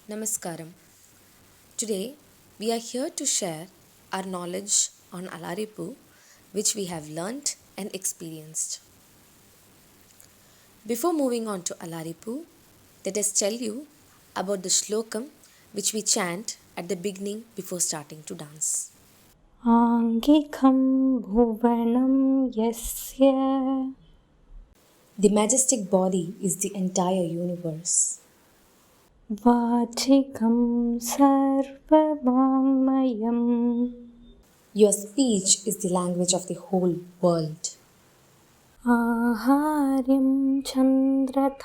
Namaskaram. Today we are here to share our knowledge on Alaripu, which we have learnt and experienced. Before moving on to Alaripu, let us tell you about the shlokam which we chant at the beginning before starting to dance. आङ्गिकं भुवनं यस्य The majestic body is the entire universe. वाचिकं सर्ववाङ्मयम् Your speech is the language of the whole world. आहार्यं चन्द्रताराधि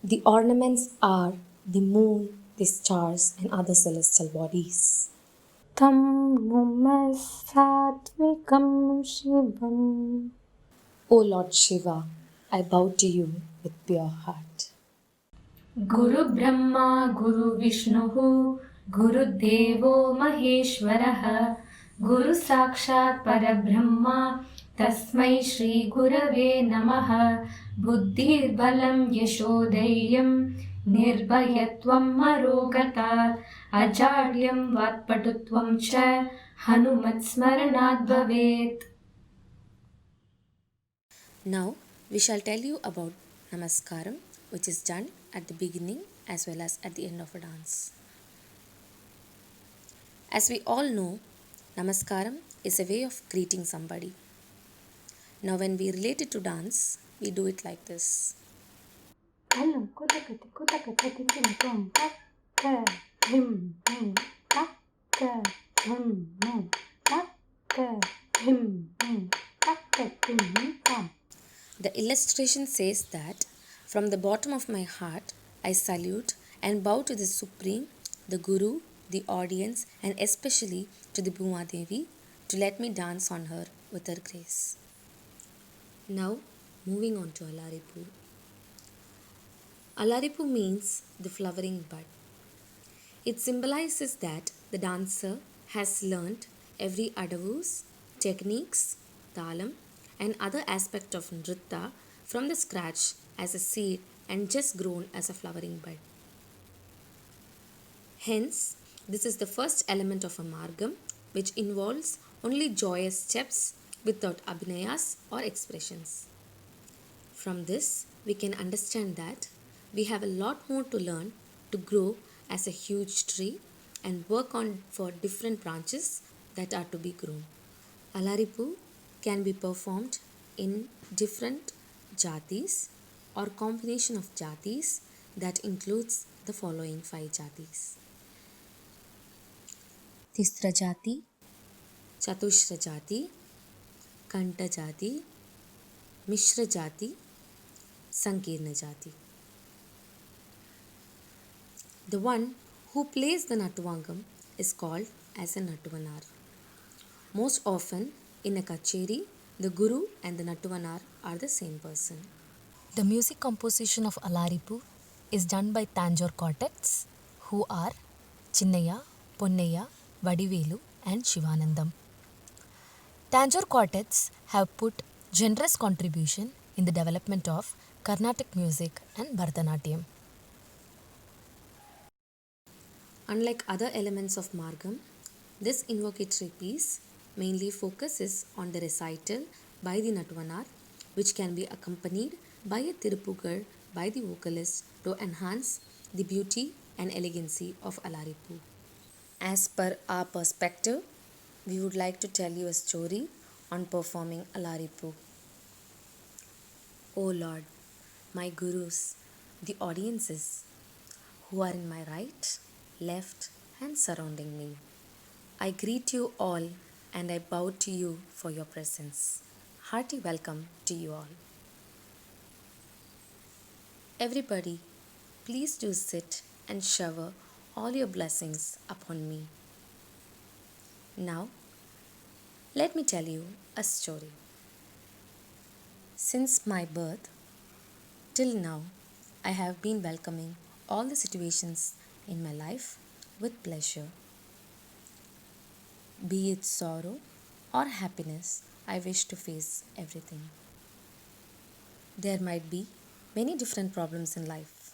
The ornaments are the moon, the stars, and other celestial bodies. तं नुमः सात्विकं शिवम् O Lord Shiva, I bow to you with pure heart. गुरुब्रह्मा गुरुविष्णुः गुरुदेवो महेश्वरः गुरुसाक्षात् परब्रह्म तस्मै श्रीगुरवे नमः बुद्धिर्बलं यशोधैर्यं निर्भयत्वं मरोगता अजाड्यं वाक्पटुत्वं च हनुमत्स्मरणात् भवेत्. Now we shall tell you about Namaskaram, which is done at the beginning as well as at the end of a dance. As we all know, Namaskaram is a way of greeting somebody. Now, when we relate it to dance, we do it like this. कलं कुतकति कुतकति किं तक्क धिं धिं तक्क धिं धिं तक्क धिं धिं तक्क धिं तं. The illustration says that from the bottom of my heart, I salute and bow to the Supreme, the Guru, the audience, and especially to the Bhuma Devi to let me dance on her with her grace. Now, moving on to Alaripu. Alaripu means the flowering bud. It symbolizes that the dancer has learnt every adavus, techniques, talam, and other aspect of nritta from the scratch as a seed and just grown as a flowering bud. Hence, this is the first element of a margam, which involves only joyous steps without abhinayas or expressions. From this, we can understand that we have a lot more to learn to grow as a huge tree and work on for different branches that are to be grown. Alaripu can be performed in different jatis or combination of jatis that includes the following 5 jatis. Tisra jati, Chatushra jati, Kanta jati, Mishra jati, Sankirna jati. The one who plays the Natuvangam is called as a Natuvanar. Most often in a kacheri, the Guru and the Natuvanar are the same person. The music composition of Alaripu is done by Tanjore quartets, who are Chinnaya, Ponnaya, Vadivelu and Shivanandam. Tanjore quartets have put generous contribution in the development of Carnatic music and Bharatanatyam. Unlike other elements of Margam, this invocatory piece mainly focuses on the recital by the Natvanar, which can be accompanied by a Tirupugar by the vocalist to enhance the beauty and elegancy of Alaripu. As per our perspective, we would like to tell you a story on performing Alaripu. O Lord, my Gurus, the audiences who are in my right, left, and surrounding me. I greet you all and I bow to you for your presence. Hearty welcome to you all. Everybody, please do sit and shower all your blessings upon me. Now, let me tell you a story. Since my birth till now, I have been welcoming all the situations in my life with pleasure. Be it sorrow or happiness, I wish to face everything. There might be many different problems in life.